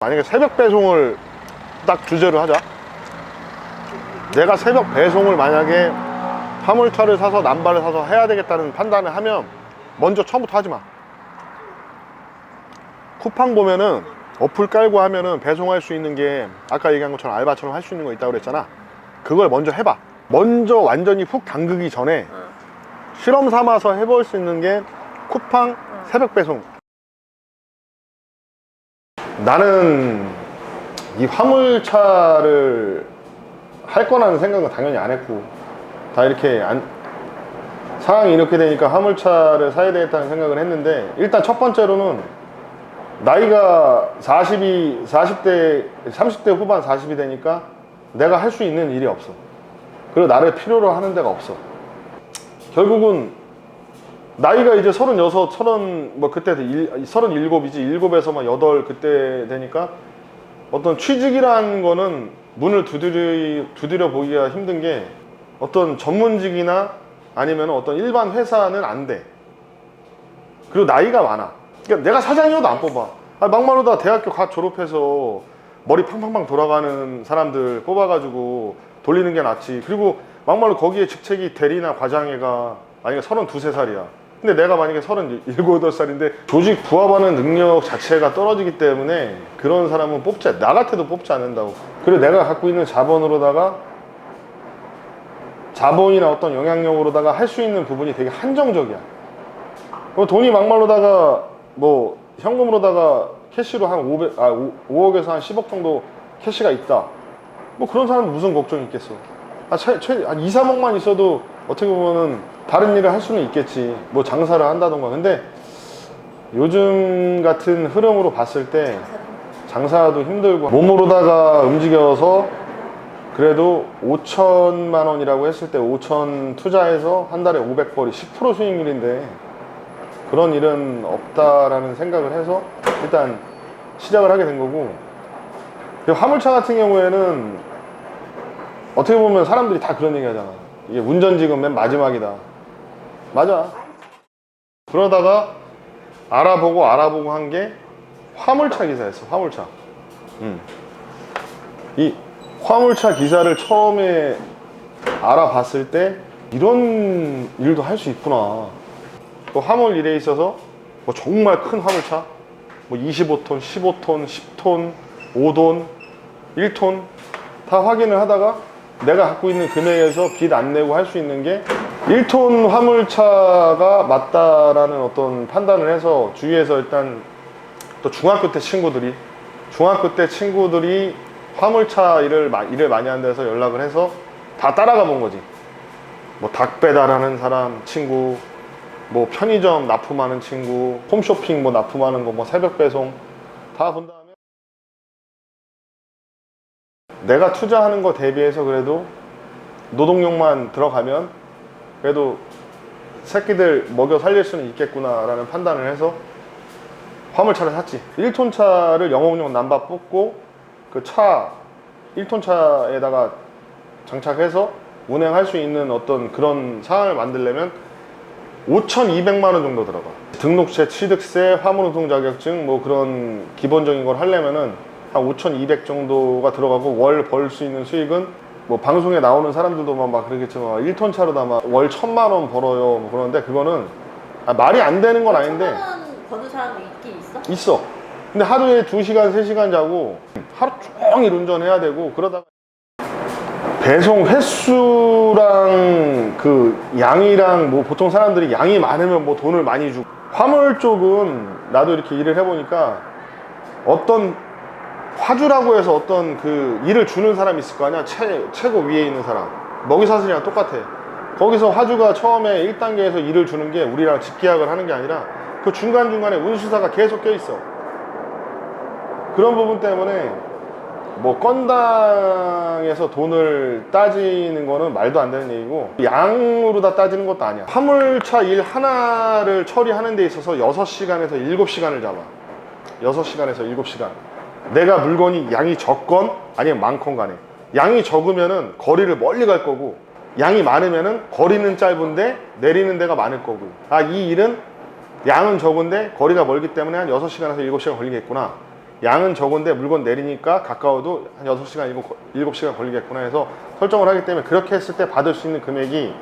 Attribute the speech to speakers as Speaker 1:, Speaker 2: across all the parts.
Speaker 1: 만약에 새벽 배송을 딱 주제로 하자. 내가 새벽 배송을 만약에 화물차를 사서 남발을 사서 해야 되겠다는 판단을 하면 먼저 처음부터 하지 마. 쿠팡 보면은 어플 깔고 하면은 배송할 수 있는 게 아까 얘기한 것처럼 알바처럼 할 수 있는 거 있다고 그랬잖아. 그걸 먼저 해봐. 먼저 완전히 훅 담그기 전에 실험 삼아서 해볼 수 있는 게 쿠팡 새벽 배송. 나는 이 화물차를 할 거라는 생각은 당연히 안 했고, 다 이렇게 상황이 이렇게 되니까 화물차를 사야 되겠다는 생각을 했는데, 일단 첫 번째로는 나이가 30대 후반 40이 되니까 내가 할 수 있는 일이 없어. 그리고 나를 필요로 하는 데가 없어. 결국은 나이가 이제 36, 그때 37이지, 7에서 막 8 그때 되니까 어떤 취직이라는 거는 문을 두드려 보기가 힘든 게, 어떤 전문직이나 아니면 어떤 일반 회사는 안 돼. 그리고 나이가 많아. 그러니까 내가 사장이어도 안 뽑아. 막말로다 대학교 갓 졸업해서 머리 팡팡팡 돌아가는 사람들 뽑아가지고 돌리는 게 낫지. 그리고 막말로 거기에 직책이 대리나 과장애가 만약에 32, 3살이야. 근데 내가 만약에 37, 8살인데 조직 부합하는 능력 자체가 떨어지기 때문에 그런 사람은 나 같아도 뽑지 않는다고. 그리고 내가 갖고 있는 자본이나 어떤 영향력으로다가 할 수 있는 부분이 되게 한정적이야. 돈이 막말로다가 뭐 현금으로다가 캐시로 한 5억에서 한 10억 정도 캐시가 있다. 뭐 그런 사람은 무슨 걱정이 있겠어. 한 2, 3억만 있어도 어떻게 보면은 다른 일을 할 수는 있겠지. 뭐 장사를 한다던가. 근데 요즘 같은 흐름으로 봤을 때 장사도 힘들고, 몸으로다가 움직여서 그래도 5천만 원이라고 했을 때 5천 투자해서 한 달에 500벌이 10% 수익률인데 그런 일은 없다라는 생각을 해서 일단 시작을 하게 된 거고. 화물차 같은 경우에는 어떻게 보면 사람들이 다 그런 얘기 하잖아. 이게 운전직은 맨 마지막이다. 맞아. 그러다가 알아보고 한 게 화물차 기사였어. 화물차. 이 화물차 기사를 처음에 알아봤을 때 이런 일도 할 수 있구나. 또 화물 일에 있어서 뭐 정말 큰 화물차, 뭐 25톤, 15톤, 10톤, 5톤, 1톤 다 확인을 하다가 내가 갖고 있는 금액에서 빚 안 내고 할 수 있는 게 1톤 화물차가 맞다라는 어떤 판단을 해서, 주위에서 일단 또 중학교 때 친구들이 화물차 일을 많이 하는 데서 연락을 해서 다 따라가 본 거지. 뭐 닭 배달하는 사람 친구, 뭐 편의점 납품하는 친구, 홈쇼핑 뭐 납품하는 거, 뭐 새벽 배송 다 본 다음에 내가 투자하는 거 대비해서 그래도 노동력만 들어가면 그래도 새끼들 먹여 살릴 수는 있겠구나 라는 판단을 해서 화물차를 샀지. 1톤 차를 영업용 남바 뽑고 그 차 1톤 차에다가 장착해서 운행할 수 있는 어떤 그런 상황을 만들려면 5,200만 원 정도 들어가. 등록세, 취득세, 화물운송 자격증 뭐 그런 기본적인 걸 하려면은 한 5,200 정도가 들어가고, 월 벌 수 있는 수익은 뭐 방송에 나오는 사람들도 막 그러겠지만 1톤 차로다 막 월 1,000만 원 벌어요 뭐 그러는데, 그거는 말이 안 되는 건 아닌데.
Speaker 2: 1,000만 원 버는 사람도 있긴 있어?
Speaker 1: 있어. 근데 하루에 2시간, 3시간 자고 하루 종일 운전해야 되고, 그러다가 배송 횟수랑 그 양이랑 뭐 보통 사람들이 양이 많으면 뭐 돈을 많이 주고, 화물 쪽은 나도 이렇게 일을 해보니까 어떤 화주라고 해서 어떤 그 일을 주는 사람이 있을 거 아니야. 최고 위에 있는 사람. 먹이사슬이랑 똑같아. 거기서 화주가 처음에 1단계에서 일을 주는 게 우리랑 직계약을 하는 게 아니라 그 중간중간에 운수사가 계속 껴있어. 그런 부분 때문에 뭐 건당에서 돈을 따지는 거는 말도 안 되는 얘기고, 양으로 다 따지는 것도 아니야. 화물차 일 하나를 처리하는 데 있어서 6시간에서 7시간을 잡아. 6시간에서 7시간. 내가 물건이 양이 적건 아니면 많건 간에, 양이 적으면은 거리를 멀리 갈 거고, 양이 많으면은 거리는 짧은데 내리는 데가 많을 거고, 이 일은 양은 적은데 거리가 멀기 때문에 한 6시간에서 7시간 걸리겠구나. 양은 적은데 물건 내리니까 가까워도 한 6시간, 7시간 걸리겠구나 해서 설정을 하기 때문에 그렇게 했을 때 받을 수 있는 금액이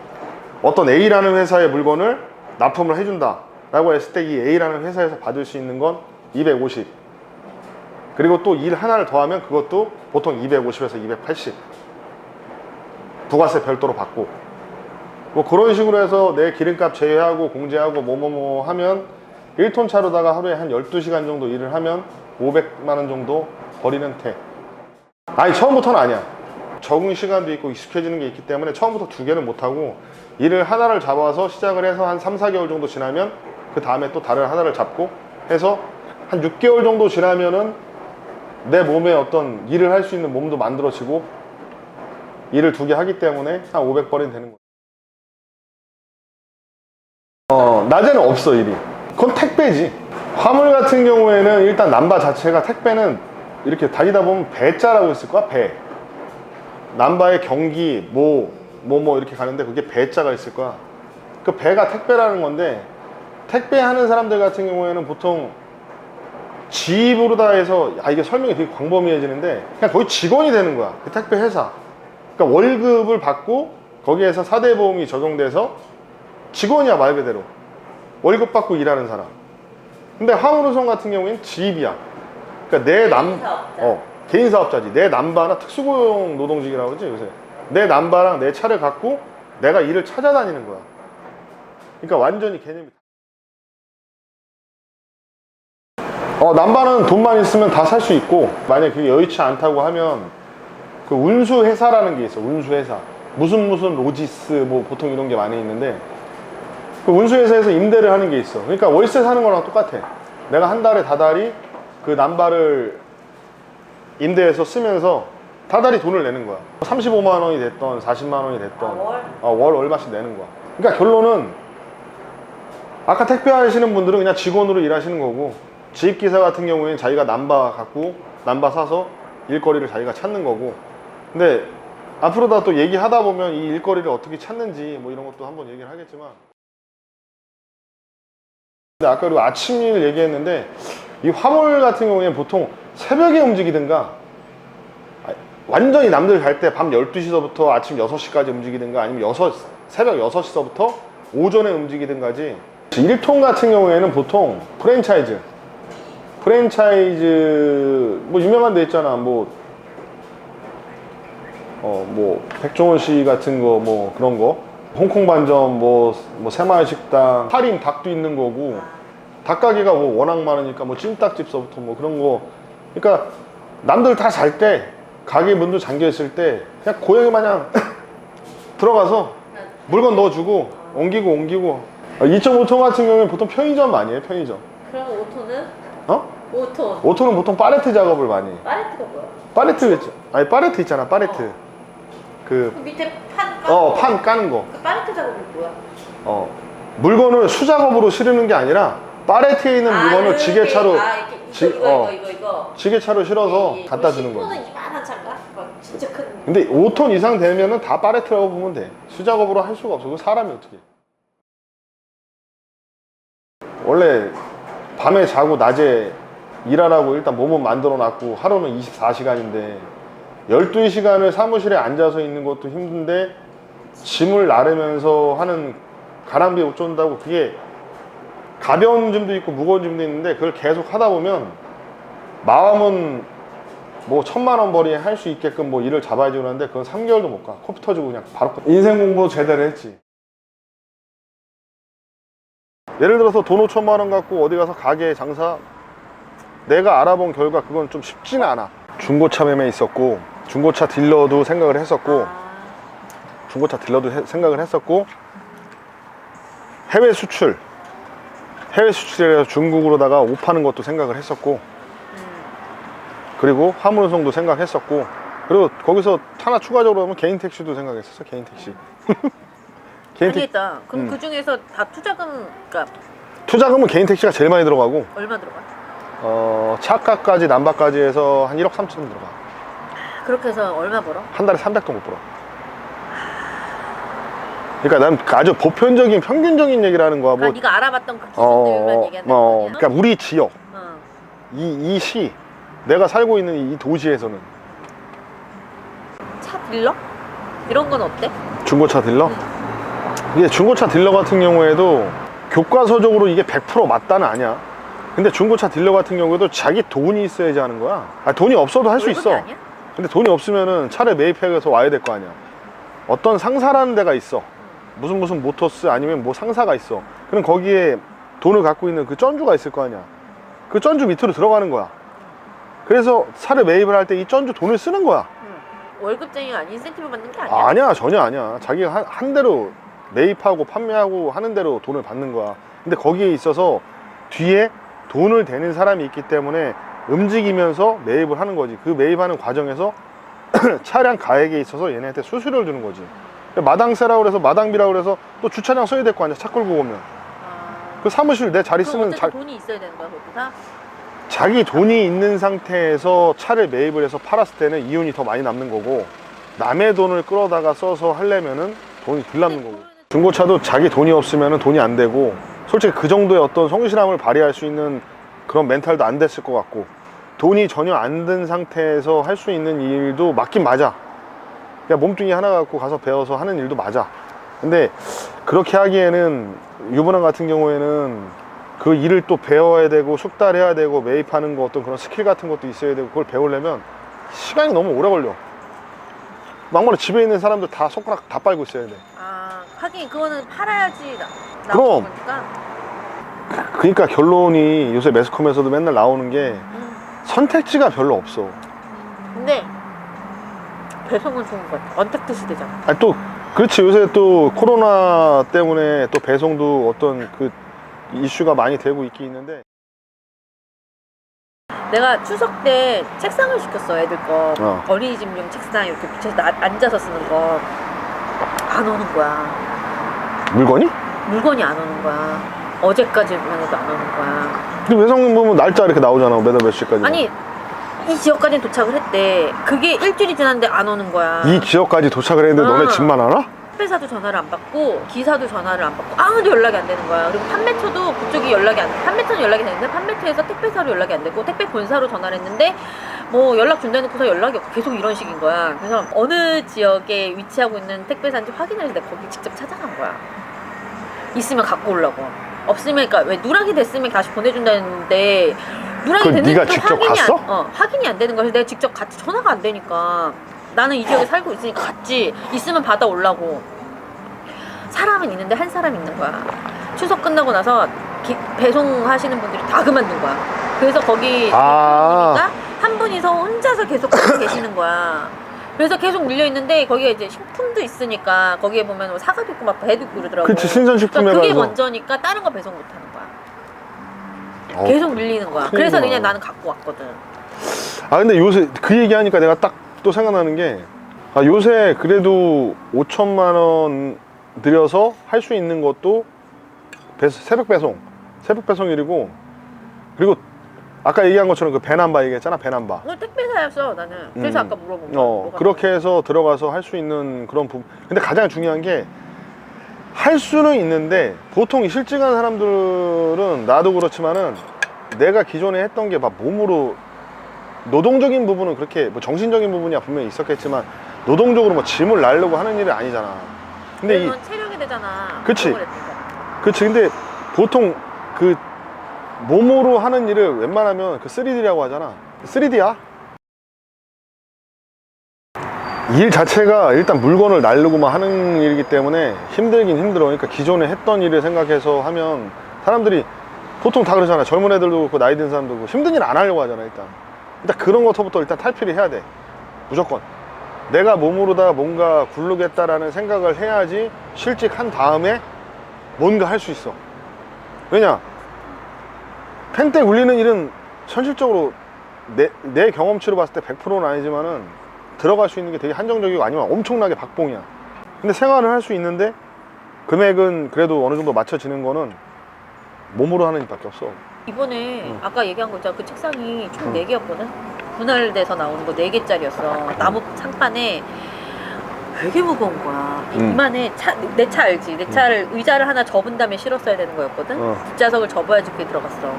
Speaker 1: 어떤 A라는 회사의 물건을 납품을 해준다 라고 했을 때 이 A라는 회사에서 받을 수 있는 건 250, 그리고 또 일 하나를 더하면 그것도 보통 250에서 280 부가세 별도로 받고, 뭐 그런 식으로 해서 내 기름값 제외하고 공제하고 뭐뭐뭐 하면 1톤 차로다가 하루에 한 12시간 정도 일을 하면 500만 원 정도 버리는 태. 아니 처음부터는 아니야. 적응 시간도 있고 익숙해지는 게 있기 때문에 처음부터 두 개는 못하고 일을 하나를 잡아서 시작을 해서 한 3, 4개월 정도 지나면 그 다음에 또 다른 하나를 잡고 해서 한 6개월 정도 지나면은 내 몸에 어떤 일을 할 수 있는 몸도 만들어지고 일을 두 개 하기 때문에 한 500벌이 되는 거야. 낮에는 없어 일이. 그건 택배지. 화물 같은 경우에는 일단 남바 자체가, 택배는 이렇게 다니다 보면 배자라고 있을 거야. 배. 남바의 경기 뭐 이렇게 가는데 그게 배자가 있을 거야. 그 배가 택배라는 건데, 택배하는 사람들 같은 경우에는 보통 지입으로 다 해서, 이게 설명이 되게 광범위해지는데 그냥 거의 직원이 되는 거야, 그 택배 회사. 그러니까 월급을 받고 거기에서 4대 보험이 적용돼서 직원이야, 말 그대로 월급 받고 일하는 사람. 근데 화물운송 같은 경우에는 지입이야. 그러니까 개인 사업자지. 내 남바나 특수고용 노동직이라고 그러지 요새. 내 남바랑 내 차를 갖고 내가 일을 찾아다니는 거야. 그러니까 완전히 개념이. 남바는 돈만 있으면 다 살 수 있고, 만약에 그게 여의치 않다고 하면 그 운수회사라는 게 있어. 운수회사. 무슨 로지스 뭐 보통 이런 게 많이 있는데, 그 운수회사에서 임대를 하는 게 있어. 그러니까 월세 사는 거랑 똑같아. 내가 한 달에 다달이 그 남바를 임대해서 쓰면서 다달이 돈을 내는 거야. 35만 원이 됐던 40만 원이 됐던 월 얼마씩 내는 거야. 그러니까 결론은 아까 택배 하시는 분들은 그냥 직원으로 일하시는 거고, 지입기사 같은 경우에는 자기가 남바 갖고 남바 사서 일거리를 자기가 찾는 거고. 근데 앞으로다 또 얘기하다 보면 이 일거리를 어떻게 찾는지 뭐 이런 것도 한번 얘기를 하겠지만, 근데 아까 그리고 아침 일 얘기했는데, 이 화물 같은 경우에는 보통 새벽에 움직이든가, 완전히 남들 갈 때 밤 12시서부터 아침 6시까지 움직이든가, 아니면 새벽 6시서부터 오전에 움직이든가지. 1톤 같은 경우에는 보통 프랜차이즈 뭐 유명한 데 있잖아. 뭐 백종원 씨 같은 거, 뭐 그런 거, 홍콩 반점, 뭐 새마을 식당, 할인 닭도 있는 거고, 닭 가게가 뭐 워낙 많으니까 뭐 찜닭집서부터 뭐 그런 거. 그러니까 남들 다 잘 때, 가게 문도 잠겨 있을 때 그냥 고양이 마냥 들어가서 물건 넣어주고 옮기고. 2.5톤 같은 경우는 보통 편의점 많이 해. 편의점.
Speaker 2: 그럼 5톤은? 5톤.
Speaker 1: 5톤은 보통 팔레트 작업을 많이 해.
Speaker 2: 팔레트가 뭐야?
Speaker 1: 팔레트 있잖아, 팔레트. 그
Speaker 2: 밑에 판 까는 거.
Speaker 1: 판 까는 거.
Speaker 2: 그 팔레트 작업이 뭐야?
Speaker 1: 물건을 수작업으로 실으는 게 아니라 팔레트에 있는 물건을 지게차로
Speaker 2: 이거
Speaker 1: 지게차로 실어서 갖다 주는 거지.
Speaker 2: 10톤은 이만한 차인가? 진짜 큰.
Speaker 1: 근데 5톤 이상 되면은 다 팔레트라고 보면 돼. 수작업으로 할 수가 없어. 그 사람이 어떻게. 원래 밤에 자고 낮에 일하라고 일단 몸은 만들어 놨고, 하루는 24시간인데 12시간을 사무실에 앉아서 있는 것도 힘든데 짐을 나르면서 하는, 가랑비 못 쫀다고, 그게 가벼운 짐도 있고 무거운 짐도 있는데 그걸 계속 하다 보면 마음은 뭐 1000만 원 벌이 할 수 있게끔 뭐 일을 잡아야지 그러는데 그건 3개월도 못 가. 코피 터지고 그냥 바로. 인생 공부 제대로 했지. 예를 들어서 돈 5천만 원 갖고 어디 가서 가게 장사, 내가 알아본 결과 그건 좀 쉽지는 않아. 중고차 매매 있었고, 중고차 딜러도 생각을 했었고, 해외 수출이라서 중국으로다가 옷 파는 것도 생각을 했었고, 그리고 화물운송도 생각했었고, 그리고 거기서 하나 추가적으로 하면 개인 택시도 생각했었어. 개인 택시.
Speaker 3: 알겠다. 그럼 그 중에서 다 투자금, 그러니까
Speaker 1: 투자금은 개인 택시가 제일 많이 들어가고,
Speaker 3: 얼마 들어가?
Speaker 1: 차가까지 남바까지 해서 한 1억 3천 들어가.
Speaker 3: 그렇게 해서 얼마 벌어?
Speaker 1: 한 달에 300도 못 벌어. 그러니까 난 아주 보편적인 평균적인 얘기를 하는 거야.
Speaker 3: 네가 알아봤던 그 기준들만 얘기하는 거냐?
Speaker 1: 그러니까 우리 지역,
Speaker 3: 어.
Speaker 1: 이 시, 내가 살고 있는 이 도시에서는.
Speaker 3: 차 딜러? 이런 건 어때?
Speaker 1: 중고차 딜러? 이게 중고차 딜러 같은 경우에도 교과서적으로 이게 100% 맞다는 아니야. 근데 중고차 딜러 같은 경우에도 자기 돈이 있어야지 하는 거야. 돈이 없어도 할 수
Speaker 3: 월급이
Speaker 1: 있어.
Speaker 3: 아니야?
Speaker 1: 근데 돈이 없으면은 차를 매입해서 와야 될 거 아니야. 어떤 상사라는 데가 있어. 무슨 모터스 아니면 뭐 상사가 있어. 그럼 거기에 돈을 갖고 있는 그 쩐주가 있을 거 아니야. 그 쩐주 밑으로 들어가는 거야. 그래서 차를 매입을 할 때 이 쩐주 돈을 쓰는 거야.
Speaker 3: 월급쟁이가 아닌 인센티브 받는 게 아니야?
Speaker 1: 아니야, 전혀 아니야. 자기가 한 대로 매입하고 판매하고 하는 대로 돈을 받는 거야. 근데 거기에 있어서 뒤에 돈을 대는 사람이 있기 때문에 움직이면서 매입을 하는 거지. 그 매입하는 과정에서 차량 가액에 있어서 얘네한테 수수료를 주는 거지. 마당세라고 그래서 마당비라고 그래서 또 주차장 써야 될 거 아니야. 차 끌고 오면. 그 사무실 내 자리 쓰면
Speaker 3: 어쨌든 돈이 있어야 되는 거야, 거기서?
Speaker 1: 자기 돈이 있는 상태에서 차를 매입을 해서 팔았을 때는 이윤이 더 많이 남는 거고, 남의 돈을 끌어다가 써서 하려면은 돈이 덜 남는 거고. 중고차도 자기 돈이 없으면은 돈이 안 되고, 솔직히 그 정도의 어떤 성실함을 발휘할 수 있는 그런 멘탈도 안 됐을 것 같고, 돈이 전혀 안 든 상태에서 할 수 있는 일도 맞긴 맞아. 그냥 몸뚱이 하나 갖고 가서 배워서 하는 일도 맞아. 근데 그렇게 하기에는 유부남 같은 경우에는 그 일을 또 배워야 되고 숙달해야 되고 매입하는 거 어떤 그런 스킬 같은 것도 있어야 되고, 그걸 배우려면 시간이 너무 오래 걸려. 막말로 집에 있는 사람들 다 손가락 다 빨고 있어야 돼.
Speaker 3: 하긴 그거는 팔아야지
Speaker 1: 그럼.
Speaker 3: 나오는 거니까.
Speaker 1: 그러니까 결론이 요새 매스컴에서도 맨날 나오는 게 선택지가 별로 없어.
Speaker 3: 근데 배송은 좋은 거 같아. 언택트 시대잖아.
Speaker 1: 또 그렇지. 요새 또 코로나 때문에 또 배송도 어떤 그 이슈가 많이 되고 있긴 있는데,
Speaker 3: 내가 추석 때 책상을 시켰어, 애들 거.
Speaker 1: 어린이집용
Speaker 3: 책상 이렇게 붙여서 앉아서 쓰는 거. 안 오는 거야.
Speaker 1: 물건이?
Speaker 3: 물건이 안 오는 거야. 어제까지만 해도 안 오는 거야.
Speaker 1: 근데 외상 보면 날짜 이렇게 나오잖아. 몇 시까지.
Speaker 3: 아니, 이 지역까지는 도착을 했대. 그게 일주일이 지났는데 안 오는 거야.
Speaker 1: 이 지역까지 도착을 했는데 너네 집만 알아?
Speaker 3: 택배사도 전화를 안 받고 기사도 전화를 안 받고 아무도 연락이 안 되는 거야. 그리고 판매처도 그쪽이 연락이 안 돼. 판매처는 연락이 되는데 판매처에서 택배사로 연락이 안 되고 택배 본사로 전화를 했는데 뭐 연락 준다놓고서 연락이 없고 계속 이런 식인 거야. 그래서 어느 지역에 위치하고 있는 택배사인지 확인을 해서 내가 거기 직접 찾아간 거야. 있으면 갖고 오려고. 없으면, 그러니까 왜 누락이 됐으면 다시 보내준다는데 누락이 됐는데
Speaker 1: 네가 직접 갔어?
Speaker 3: 확인이 안 되는 거야. 그래서 내가 직접 갔지. 전화가 안 되니까. 나는 이 지역에 살고 있으니까 갔지. 있으면 받아오려고. 사람은 있는데 한 사람 있는 거야. 추석 끝나고 나서 배송하시는 분들이 다 그만둔 거야. 그래서 거기 대표님이니까 한 분이서 혼자서 계속 거기 계시는 거야. 그래서 계속 물려있는데 거기에 이제 식품도 있으니까 거기에 보면 뭐 사과도 있고 막 배도 있고 그러더라고.
Speaker 1: 그치, 신선식품에
Speaker 3: 그게
Speaker 1: 가서.
Speaker 3: 먼저니까 다른 거 배송 못 하는 거야. 계속 밀리는 거야. 그래서 그냥 나는 갖고 왔거든.
Speaker 1: 근데 요새 그 얘기하니까 내가 딱 또 생각나는 게, 요새 그래도 5천만 원 들여서 할 수 있는 것도 새벽 배송일이고, 그리고 아까 얘기한 것처럼 그 배남바 얘기했잖아. 배남바.
Speaker 3: 택배사였어 나는. 그래서 아까 물어본 거야.
Speaker 1: 그렇게 해서 들어가서 할 수 있는 그런 부분. 근데 가장 중요한 게, 할 수는 있는데 보통 실직한 사람들은, 나도 그렇지만은 내가 기존에 했던 게 막 몸으로, 노동적인 부분은 그렇게 뭐 정신적인 부분이야 분명히 있었겠지만 노동적으로 뭐 짐을 날려고 하는 일이 아니잖아. 근데
Speaker 3: 이건 체력이 되잖아.
Speaker 1: 그치. 근데 보통 그 몸으로 하는 일을 웬만하면 그 3D라고 하잖아. 3D야. 일 자체가 일단 물건을 날르고만 하는 일이기 때문에 힘들긴 힘들어. 그러니까 기존에 했던 일을 생각해서 하면 사람들이 보통 다 그러잖아. 젊은 애들도 그렇고 나이 든 사람도 그렇고 힘든 일 안 하려고 하잖아. 일단 그런 것부터 일단 탈피를 해야 돼. 무조건 내가 몸으로다 뭔가 굴르겠다라는 생각을 해야지 실직한 다음에 뭔가 할 수 있어. 왜냐, 펜대 굴리는 일은 현실적으로 내 경험치로 봤을 때 100%는 아니지만은 들어갈 수 있는 게 되게 한정적이고 아니면 엄청나게 박봉이야. 근데 생활을 할 수 있는데 금액은 그래도 어느 정도 맞춰지는 거는 몸으로 하는 일밖에 없어.
Speaker 3: 이번에 아까 얘기한 거 있잖아. 그 책상이 총 4개였거든? 분할돼서 나오는 거 4개짜리였어. 나무 상판에 되게 무거운 거야. 이만해. 내 차 알지? 내 차를 의자를 하나 접은 다음에 실었어야 되는 거였거든? 뒷좌석을 접어야지 그게 들어갔어.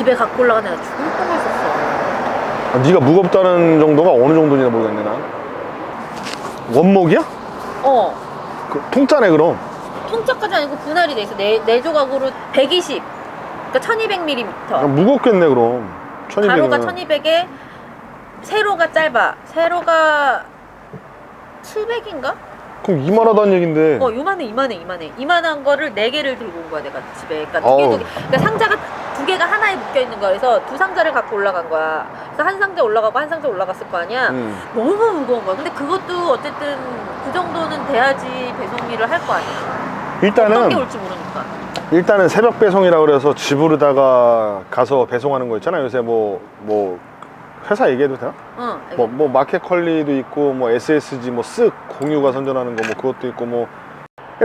Speaker 3: 집에 갖고 올라가 내가 죽을 뻔했었어.
Speaker 1: 아, 네가 무겁다는 정도가 어느 정도인지 모르겠네 난. 원목이야? 그, 통짜네 그럼.
Speaker 3: 통짜까지 아니고 분할이 돼 있어. 네 조각으로 120. 그러니까 1200mm.
Speaker 1: 야, 무겁겠네 그럼. 1200이면.
Speaker 3: 가로가 1200에 세로가 짧아. 세로가 700인가?
Speaker 1: 그럼 이만하다는 얘긴데.
Speaker 3: 이만해. 이만한 거를 4개를 들고 온 거야, 내가 집에. 그러니까 두 개. 그러니까 상자가 2개가 하나에 묶여 있는 거야. 그래서 2상자를 갖고 올라간 거야. 그래서 한 상자 올라가고 한 상자 올라갔을 거 아니야. 너무 무거운 거야. 근데 그것도 어쨌든 그 정도는 돼야지 배송일을 할 거 아니야. 어떤 게 올지 모르니까.
Speaker 1: 일단은 새벽 배송이라고 그래서 집으로다가 가서 배송하는 거 있잖아. 요새 뭐 회사 얘기해도 되나?
Speaker 3: 응.
Speaker 1: 뭐 마켓컬리도 있고 뭐 SSG 뭐 쓱 공유가 선전하는 거 뭐 그것도 있고 뭐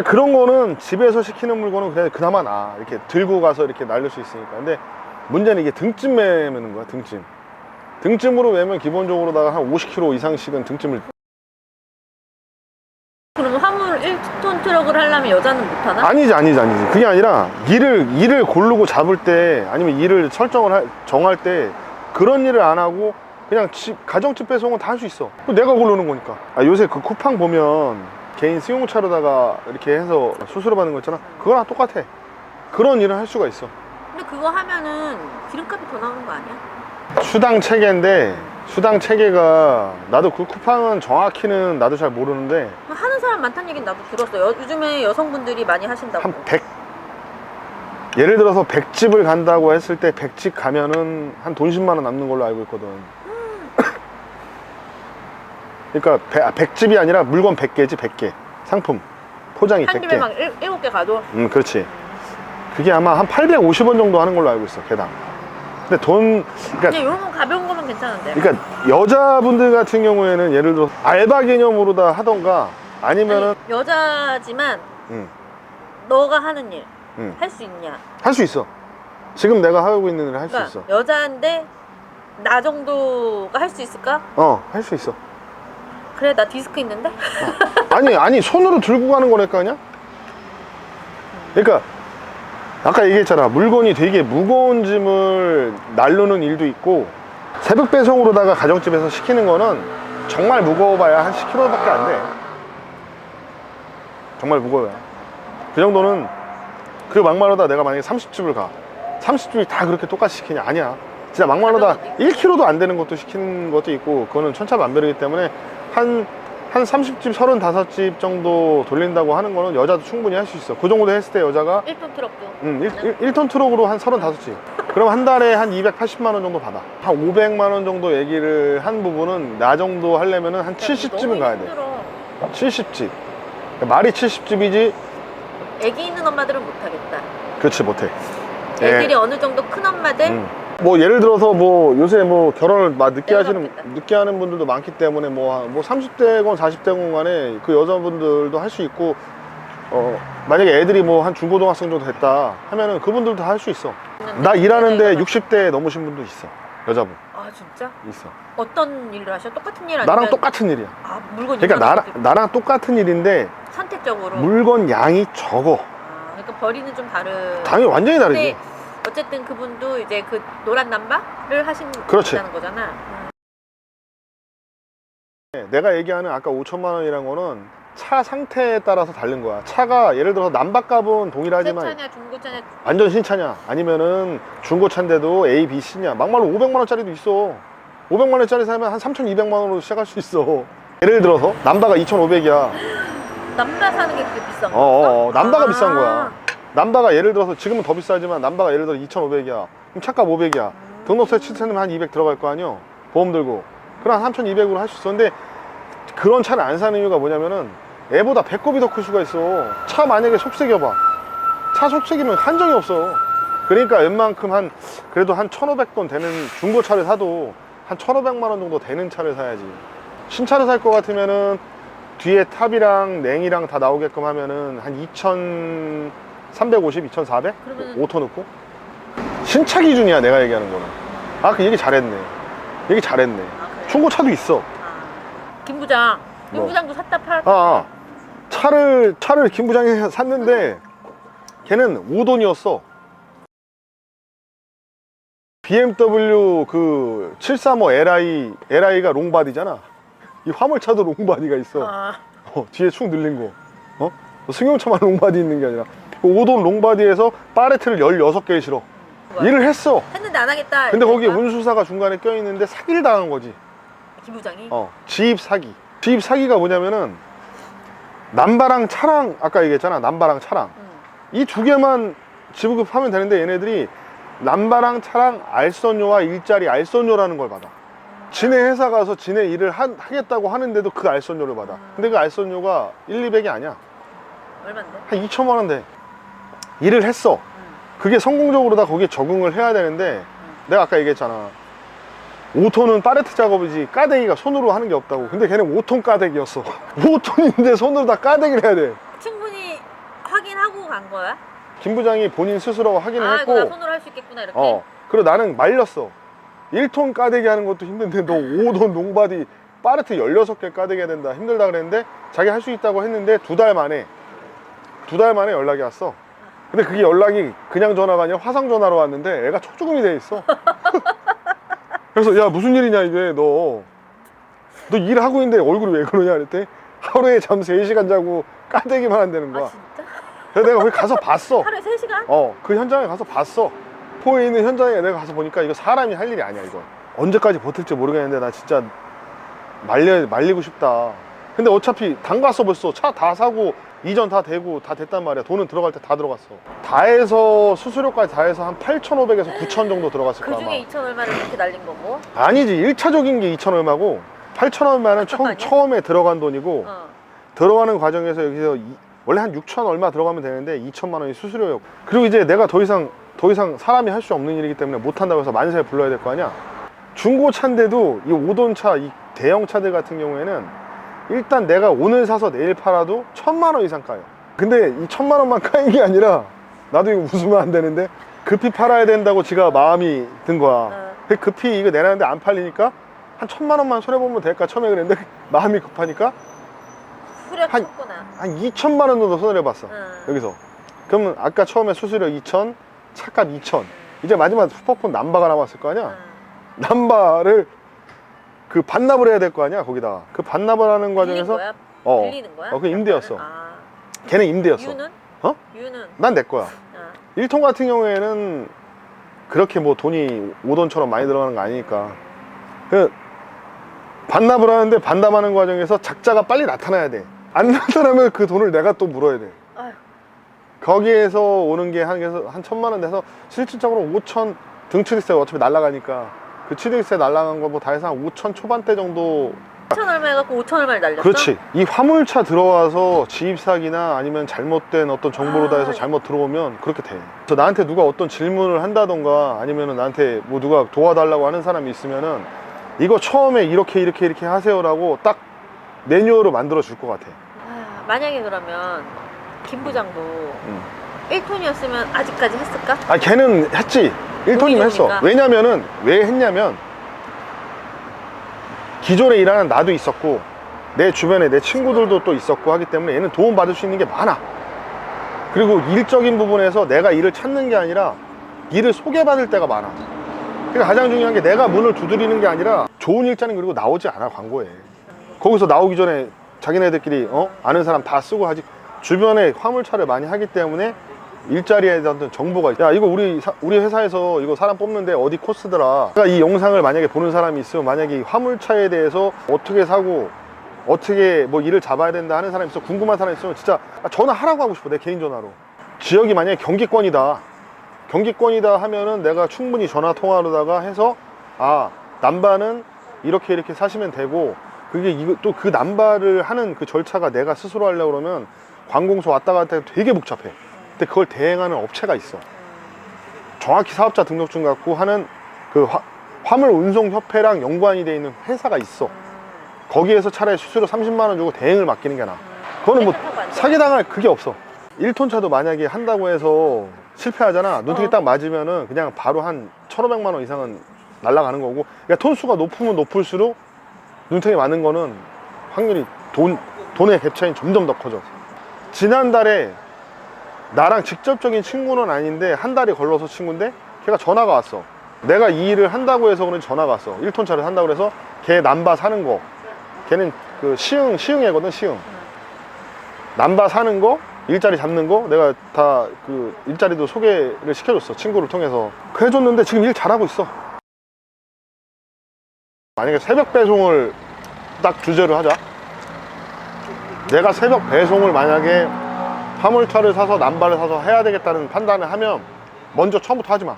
Speaker 1: 그런 거는 집에서 시키는 물건은 그냥 그나마 나 이렇게 들고 가서 이렇게 날릴 수 있으니까. 근데 문제는 이게 등짐 매는 거야. 등짐으로 매면 기본적으로다가 한 50kg 이상씩은 등짐을.
Speaker 3: 그러면 화물 1톤 트럭을 하려면 여자는 못하나?
Speaker 1: 아니지 그게 아니라 일을 고르고 잡을 때 아니면 일을 정할 때 그런 일을 안 하고 그냥 가정집 배송은 다 할 수 있어. 내가 고르는 거니까. 요새 그 쿠팡 보면 개인 승용차로다가 이렇게 해서 수수료 받는 거 있잖아. 그거랑 똑같아. 그런 일을 할 수가 있어.
Speaker 3: 근데 그거 하면은 기름값이 더 나오는 거 아니야?
Speaker 1: 수당 체계인데 수당 체계가 나도 그 쿠팡은 정확히는 나도 잘 모르는데
Speaker 3: 하는 사람 많다는 얘기는 나도 들었어요. 요즘에 여성분들이 많이 하신다고.
Speaker 1: 한 100 예를 들어서 100집을 간다고 했을 때 100집 가면은 한 돈 10만 원 남는 걸로 알고 있거든. 그러니까 100집이 아니라 물건 100개지. 100개 상품 포장이
Speaker 3: 한
Speaker 1: 100개.
Speaker 3: 집에 막 7개 가도.
Speaker 1: 그렇지. 그게 아마 한 850원 정도 하는 걸로 알고 있어 개당. 근데 그러니까
Speaker 3: 그냥 이런 건 가벼운 거면 괜찮은데.
Speaker 1: 그러니까 여자분들 같은 경우에는 예를 들어 알바 개념으로다 하던가 아니면은
Speaker 3: 아니, 여자지만
Speaker 1: 응.
Speaker 3: 너가 하는 일
Speaker 1: 응.
Speaker 3: 할 수 있냐?
Speaker 1: 할 수 있어. 지금 내가 하고 있는 일을 할 수
Speaker 3: 그러니까
Speaker 1: 있어.
Speaker 3: 여자인데 나 정도가 할 수 있을까?
Speaker 1: 할 수 있어.
Speaker 3: 그래, 나 디스크 있는데?
Speaker 1: 아니 손으로 들고 가는 거랄까 아니야? 그러니까 아까 얘기했잖아. 물건이 되게 무거운 짐을 나르는 일도 있고 새벽 배송으로다가 가정집에서 시키는 거는 정말 무거워봐야 한 10kg밖에 안 돼. 정말 무거워요. 그 정도는. 그리고 막말하다 내가 만약에 30집을 가. 30집이 다 그렇게 똑같이 시키냐? 아니야. 진짜 막말하다 1kg도 안 되는 것도 시키는 것도 있고 그거는 천차만별이기 때문에 한 30집, 35집 정도 돌린다고 하는 거는 여자도 충분히 할 수 있어. 그 정도 했을 때 여자가
Speaker 3: 1톤 트럭도.
Speaker 1: 1톤 트럭으로 한 35집. 그럼 한 달에 한 280만 원 정도 받아. 한 500만 원 정도 얘기를 한 부분은 나 정도 하려면은 한 70집은 가야 돼.
Speaker 3: 힘들어.
Speaker 1: 70집. 말이 70집이지.
Speaker 3: 애기 있는 엄마들은 못하겠다.
Speaker 1: 그렇지, 못해.
Speaker 3: 애들이 어느 정도 큰 엄마들?
Speaker 1: 뭐 예를 들어서 뭐 요새 뭐 결혼을 막 늦게
Speaker 3: 어렵겠다.
Speaker 1: 하는 분들도 많기 때문에 뭐 30대건 40대건 간에 그 여자분들도 할 수 있고 만약에 애들이 뭐 한 중고등학생 정도 됐다 하면은 그분들도 할 수 있어. 나 일하는데 60대 넘으신 분도 있어. 여자분
Speaker 3: 아, 진짜?
Speaker 1: 있어.
Speaker 3: 어떤 일을 하셔? 똑같은 일 아니면?
Speaker 1: 나랑 똑같은 일이야.
Speaker 3: 아, 물건
Speaker 1: 그러니까 나랑 똑같은 일인데
Speaker 3: 선택적으로.
Speaker 1: 물건 양이 적어.
Speaker 3: 아, 그러니까 벌이는 좀 다른.
Speaker 1: 당연히 완전히 다르지.
Speaker 3: 근데 어쨌든 그분도 이제 그 노란 남바를 하신다는
Speaker 1: 그렇지.
Speaker 3: 거잖아.
Speaker 1: 내가 얘기하는 아까 5천만 원이란 거는 차 상태에 따라서 다른 거야. 차가 예를 들어서 남바값은 동일하지만
Speaker 3: 새 차냐 중고차냐.
Speaker 1: 완전 신차냐 아니면은 중고차인데도 A, B, C냐 막말로 500만 원짜리도 있어. 500만 원짜리 사면 한 3,200만 원으로 시작할 수 있어. 예를 들어서 남바가 2,500이야.
Speaker 3: 남바 사는 게 그렇게 비싼 거야?
Speaker 1: 남바가 비싼 거야. 남바가 예를 들어서 지금은 더 비싸지만 남바가 예를 들어 2,500이야. 그럼 차값 500이야. 등록세 치트는 한 200 들어갈 거 아니야. 보험 들고. 그럼 한 3,200으로 할 수 있어. 근데 그런 차를 안 사는 이유가 뭐냐면은 애보다 배꼽이 더 클 수가 있어. 차 만약에 속색여봐. 차 속색이면 한정이 없어. 그러니까 웬만큼 그래도 한 1,500돈 되는 중고차를 사도 한 1,500만 원 정도 되는 차를 사야지. 신차를 살 것 같으면은 뒤에 탑이랑 냉이랑 다 나오게끔 하면은 한 2,350, 2,400?
Speaker 3: 그러면은-
Speaker 1: 오토 넣고? 신차 기준이야, 내가 얘기하는 거는. 그 얘기 잘했네. 얘기 잘했네.
Speaker 3: 아, 그래?
Speaker 1: 중고차도 있어.
Speaker 3: 김 부장. 김
Speaker 1: 뭐?
Speaker 3: 부장도 샀다 팔았다.
Speaker 1: 차를 김 부장이 샀는데 걔는 5돈이었어. BMW 그 735 LI가 롱바디잖아. 이 화물차도 롱바디가 있어.
Speaker 3: 아,
Speaker 1: 뒤에 축 늘린 거. 승용차만 롱바디 있는 게 아니라 5돈 롱바디에서 파레트를 16개를 실어. 일을 했어.
Speaker 3: 했는데 안 하겠다.
Speaker 1: 근데 거기에
Speaker 3: 이러니까.
Speaker 1: 운수사가 중간에 껴있는데 사기를 당한 거지.
Speaker 3: 김 부장이.
Speaker 1: 지입 사기. 지입 사기가 뭐냐면은 남바랑 차랑, 아까 얘기했잖아. 남바랑 차랑. 이 두 개만 지급하면 되는데 얘네들이 남바랑 차랑 알선료와 일자리 알선료라는 걸 받아. 지네 회사 가서 지네 일을 하겠다고 하는데도 그 알선료를 받아. 근데 그 알선료가 1, 200이 아니야.
Speaker 3: 얼마인데?
Speaker 1: 한 2천만 원 돼. 일을 했어. 그게 성공적으로 다 거기에 적응을 해야 되는데 내가 아까 얘기했잖아. 5톤은 파레트 작업이지 까대기가 손으로 하는 게 없다고. 근데 걔는 5톤 까대기였어. 5톤인데 손으로 다 까대기를 해야 돼.
Speaker 3: 충분히 확인하고 간 거야?
Speaker 1: 김 부장이 본인 스스로 확인을
Speaker 3: 아,
Speaker 1: 했고,
Speaker 3: 이거 나 손으로 할 수 있겠구나 이렇게.
Speaker 1: 그리고 나는 말렸어. 1톤 까대기 하는 것도 힘든데 너 5톤 농바디 파레트 16개 까대기 해야 된다. 힘들다 그랬는데 자기 할 수 있다고 했는데 두 달 만에 연락이 왔어. 근데 그게 연락이 그냥 전화가 아니라 화상 전화로 왔는데 애가 초죽음이 돼 있어. 그래서 야 무슨 일이냐 이게 너 일하고 있는데 얼굴이 왜 그러냐 그랬더니 하루에 잠 3시간 자고 까대기만 한다는 거야.
Speaker 3: 아 진짜?
Speaker 1: 그래서 내가 거기 가서 봤어.
Speaker 3: 하루에 3시간?
Speaker 1: 그 현장에 가서 봤어. 포에 있는 현장에 내가 가서 보니까 이거 사람이 할 일이 아니야 이거. 언제까지 버틸지 모르겠는데 나 진짜 말리고 싶다. 근데 어차피 담갔어 벌써. 차 다 사고 이전 다 되고 다 됐단 말이야. 돈은 들어갈 때 다 들어갔어. 다 해서 수수료까지 다 해서 한 8,500에서 9,000 정도 들어갔을 거야.
Speaker 3: 그 중에 2천 얼마를 이렇게 날린 거고?
Speaker 1: 아니지. 1차적인 게 2,000 얼마고 8,000 얼마는 처음에 들어간 돈이고 들어가는 과정에서 여기서 원래 한 6,000 얼마 들어가면 되는데 2천만 원이 수수료였고, 그리고 이제 내가 더 이상 사람이 할 수 없는 일이기 때문에 못 한다고 해서 만세 불러야 될 거 아니야. 중고차인데도 이 5톤차 이 대형 차들 같은 경우에는 일단 내가 오늘 사서 내일 팔아도 1,000만 원 이상 까요. 근데 이 1,000만 원만 까인 게 아니라 나도 이거 웃으면 안 되는데 급히 팔아야 된다고 지가 마음이 든 거야. 급히 이거 내놨는데 안 팔리니까 한 1,000만 원만 손해보면 될까 처음에 그랬는데 마음이 급하니까 한 2천만 원 정도 손해를 봤어. 여기서. 그러면 아까 처음에 수수료 2천, 차값 2천. 이제 마지막 슈퍼폰 남바가 남았을 거 아니야. 남바를 그 반납을 해야 될 거 아니야 거기다. 그 반납을 하는 과정에서
Speaker 3: 빌리는 거야?
Speaker 1: 그 임대였어. 걔는 임대였어.
Speaker 3: 유는? 유는?
Speaker 1: 난 내 거야. 1톤 같은 경우에는 그렇게 뭐 돈이 5톤처럼 많이 들어가는 거 아니니까. 그 반납을 하는데 반납하는 과정에서 작자가 빨리 나타나야 돼. 안 나타나면 그 돈을 내가 또 물어야 돼.
Speaker 3: 아휴.
Speaker 1: 거기에서 오는 게 한 1,000만 원 돼서 실질적으로 5천 등출세 어차피 날라가니까 그 취득세 날라간 거 뭐 다 해서 한 5천 초반대 정도.
Speaker 3: 5천 얼마 해갖고 5천 얼마를 날렸어?
Speaker 1: 그렇지. 이 화물차 들어와서 지입사기나 아니면 잘못된 어떤 정보로 다 해서 잘못 들어오면 그렇게 돼. 그래서 나한테 누가 어떤 질문을 한다던가 아니면은 나한테 뭐 누가 도와달라고 하는 사람이 있으면은 이거 처음에 이렇게 하세요라고 딱 매뉴얼로 만들어 줄 것 같아.
Speaker 3: 만약에 그러면 김 부장도 1톤이었으면 아직까지 했을까?
Speaker 1: 아 걔는 했지. 1톤이면 했어. 왜냐면은 왜 했냐면 기존에 일하는 나도 있었고 내 주변에 내 친구들도 또 있었고 하기 때문에 얘는 도움 받을 수 있는 게 많아. 그리고 일적인 부분에서 내가 일을 찾는 게 아니라 일을 소개받을 때가 많아. 그러니까 가장 중요한 게 내가 문을 두드리는 게 아니라 좋은 일자리는 그리고 나오지 않아 광고에. 거기서 나오기 전에 자기네들끼리 아는 사람 다 쓰고 하지. 주변에 화물차를 많이 하기 때문에 일자리에 대한 정보가 있어. 야 이거 우리 회사에서 이거 사람 뽑는데 어디 코스더라. 그러니까 이 영상을 만약에 보는 사람이 있으면 만약에 이 화물차에 대해서 어떻게 사고 어떻게 뭐 일을 잡아야 된다 하는 사람이 있어, 궁금한 사람이 있으면 진짜 전화하라고 하고 싶어. 내 개인 전화로. 지역이 만약에 경기권이다 하면은 내가 충분히 전화 통화로다가 해서 남바는 이렇게 사시면 되고, 그게 이거 또 그 남바를 하는 그 절차가 내가 스스로 하려고 그러면 관공서 왔다 갔다 되게 복잡해. 근데 그걸 대행하는 업체가 있어. 정확히 사업자 등록증 갖고 하는 그 화물 운송 협회랑 연관이 돼 있는 회사가 있어. 거기에서 차라리 수수료 30만 원 주고 대행을 맡기는 게 나아. 그거는 뭐 사기당할 그게 없어. 1톤 차도 만약에 한다고 해서 실패하잖아. 눈탱이 딱 맞으면은 그냥 바로 한 1,500만 원 이상은 날아가는 거고. 그러니까 톤수가 높으면 높을수록 눈탱이 맞는 거는 확률이 돈의 갭 차이는 점점 더 커져. 지난달에 나랑 직접적인 친구는 아닌데 한 달이 걸러서 친구인데 걔가 전화가 왔어. 내가 이 일을 한다고 해서 그런지 전화가 왔어. 1톤차를 산다고 그래서 걔 남바 사는 거, 걔는 그 시흥애거든. 시흥 남바 사는 거, 일자리 잡는 거 내가 다 그 일자리도 소개를 시켜줬어. 친구를 통해서 해줬는데 지금 일 잘하고 있어. 만약에 새벽 배송을 딱 주제로 하자. 내가 새벽 배송을 만약에 화물차를 사서 남바를 사서 해야 되겠다는 판단을 하면 먼저 처음부터 하지 마.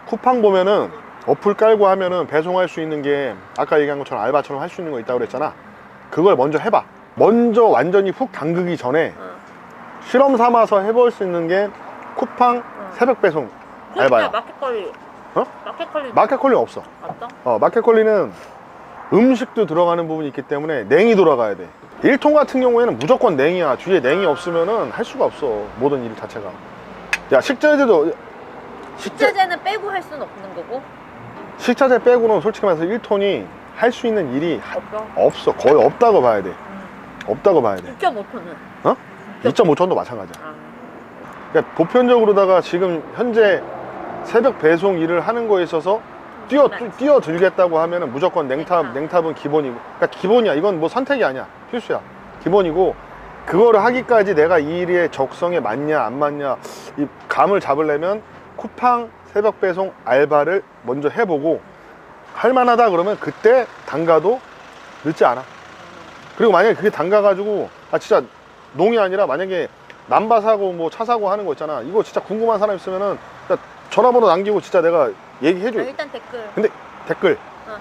Speaker 1: 쿠팡 보면은 어플 깔고 하면은 배송할 수 있는 게 아까 얘기한 것처럼 알바처럼 할 수 있는 거 있다고 그랬잖아. 그걸 먼저 해봐. 먼저 완전히 훅 담그기 전에 실험 삼아서 해볼 수 있는 게 쿠팡 새벽 배송 알바야.
Speaker 3: 마켓컬리.
Speaker 1: 어?
Speaker 3: 마켓컬리.
Speaker 1: 마켓컬리는 없어.
Speaker 3: 맞다?
Speaker 1: 마켓컬리는 음식도 들어가는 부분이 있기 때문에 냉이 돌아가야 돼. 1톤 같은 경우에는 무조건 냉이야. 뒤에 냉이 없으면은 할 수가 없어. 모든 일 자체가. 야, 식자재도
Speaker 3: 식자재는 빼고 할 수는 없는 거고.
Speaker 1: 식자재 빼고는 솔직히 말해서 1톤이 할 수 있는 일이
Speaker 3: 없어.
Speaker 1: 없어. 거의 없다고 봐야 돼. 없다고 봐야 돼.
Speaker 3: 2.5톤은.
Speaker 1: 어? 2.5톤도 마찬가지야.
Speaker 3: 아.
Speaker 1: 그러니까 보편적으로다가 지금 현재 새벽 배송 일을 하는 거에 있어서 뛰어들겠다고 하면은 무조건 냉탑은 기본이고, 그러니까 기본이야. 이건 뭐 선택이 아니야. 필수야. 기본이고, 그거를 하기까지 내가 이 일의 적성에 맞냐 안 맞냐 이 감을 잡으려면 쿠팡 새벽 배송 알바를 먼저 해보고 할만하다 그러면 그때 단가도 늦지 않아. 그리고 만약에 그게 단가가지고 진짜 농이 아니라 만약에 남바 사고 뭐 차 사고 하는 거 있잖아. 이거 진짜 궁금한 사람 있으면은 전화번호 남기고 진짜 내가 얘기해줘.
Speaker 3: 일단 댓글.
Speaker 1: 근데 댓글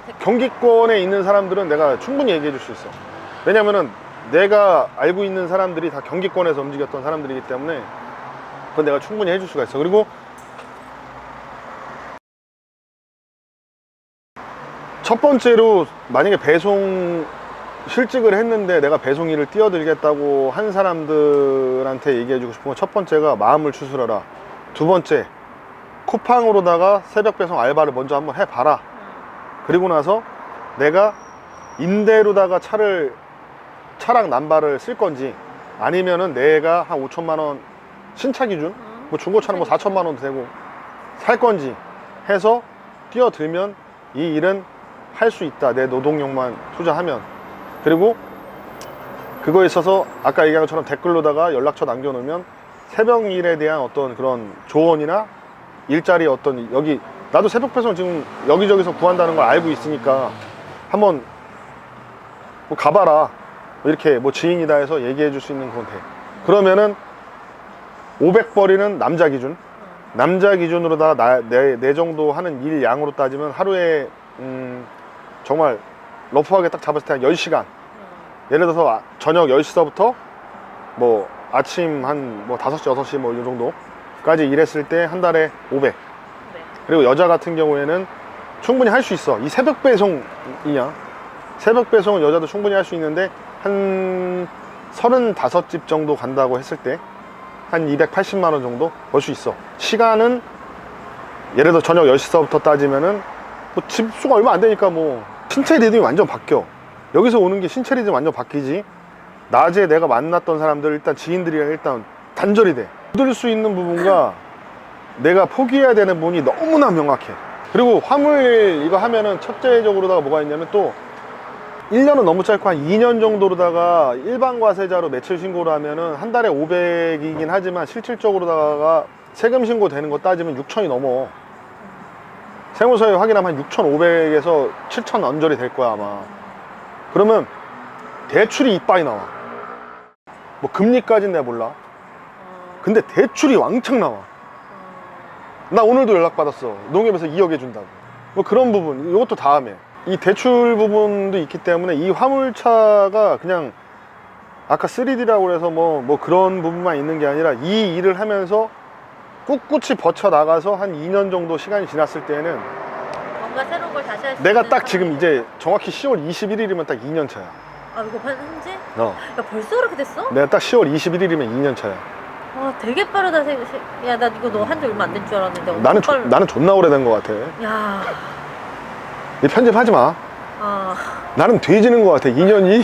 Speaker 3: 댓글.
Speaker 1: 경기권에 있는 사람들은 내가 충분히 얘기해 줄 수 있어. 왜냐면은 내가 알고 있는 사람들이 다 경기권에서 움직였던 사람들이기 때문에 그건 내가 충분히 해줄 수가 있어. 그리고 첫 번째로 만약에 배송 실직을 했는데 내가 배송 일을 뛰어들겠다고 한 사람들한테 얘기해 주고 싶은 건 첫 번째가 마음을 추스려라. 두 번째, 쿠팡으로다가 새벽 배송 알바를 먼저 한번 해봐라. 그리고 나서 내가 임대로다가 차랑 남바를 쓸 건지 아니면은 내가 한 5천만 원 신차 기준 뭐 중고차는 뭐 4천만 원도 되고 살 건지 해서 뛰어들면 이 일은 할 수 있다. 내 노동력만 투자하면. 그리고 그거에 있어서 아까 얘기한 것처럼 댓글로다가 연락처 남겨놓으면 새벽 일에 대한 어떤 그런 조언이나 일자리 어떤 여기 나도 새벽 배송 지금 여기저기서 구한다는 걸 알고 있으니까 한번 뭐 가봐라 이렇게 뭐 지인이다 해서 얘기해 줄 수 있는 건 돼. 그러면은 500벌이는 남자 기준, 남자 기준으로다가 내 정도 하는 일 양으로 따지면 하루에 정말 러프하게 딱 잡았을 때 한 10시간 예를 들어서 저녁 10시서부터 뭐 아침 한 뭐 5시 6시 뭐 이 정도까지 일했을 때 한 달에 500. 그리고 여자 같은 경우에는 충분히 할 수 있어. 이 새벽 배송이냐, 새벽 배송은 여자도 충분히 할 수 있는데 한 35집 정도 간다고 했을 때 한 280만 원 정도 벌 수 있어. 시간은 예를 들어 저녁 10시서부터 따지면은 뭐 집수가 얼마 안 되니까 뭐 신체 리듬이 완전 바뀌어. 여기서 오는 게 신체 리듬이 완전 바뀌지. 낮에 내가 만났던 사람들 일단 지인들이랑 일단 단절이 돼. 얻을 수 있는 부분과 내가 포기해야 되는 부분이 너무나 명확해. 그리고 화물 이거 하면은 첫째적으로다가 뭐가 있냐면 또 1년은 너무 짧고 한 2년 정도로다가 일반 과세자로 매출 신고를 하면은 한 달에 500이긴 하지만 실질적으로다가 세금 신고 되는 거 따지면 6천이 넘어. 세무서에 확인하면 한 6,500에서 7천 언저리 될 거야 아마. 그러면 대출이 이빠이 나와. 뭐 금리까지는 내가 몰라. 근데 대출이 왕창 나와. 나 오늘도 연락받았어. 농협에서 2억 해준다고. 뭐 그런 부분, 이것도 다음에. 이 대출 부분도 있기 때문에 이 화물차가 그냥 아까 3D라고 그래서 뭐 그런 부분만 있는 게 아니라 이 일을 하면서 꿋꿋이 버텨나가서 한 2년 정도 시간이 지났을 때는
Speaker 3: 뭔가 새로운 걸 다시 할 수
Speaker 1: 내가
Speaker 3: 있는
Speaker 1: 딱 지금
Speaker 3: 상황이-
Speaker 1: 이제 정확히 10월 21일이면 딱 2년 차야.
Speaker 3: 아 이거 현지?
Speaker 1: 어.
Speaker 3: 야 벌써 그렇게 됐어?
Speaker 1: 내가 딱 10월 21일이면 2년 차야.
Speaker 3: 와 되게 빠르다. 야 나 이거 너 한 지 얼마 안 된 줄 알았는데 엄청
Speaker 1: 나는 존나 오래된 것 같아.
Speaker 3: 야.
Speaker 1: 이 편집하지 마.
Speaker 3: 아.
Speaker 1: 나는 뒤지는 것 같아. 2년이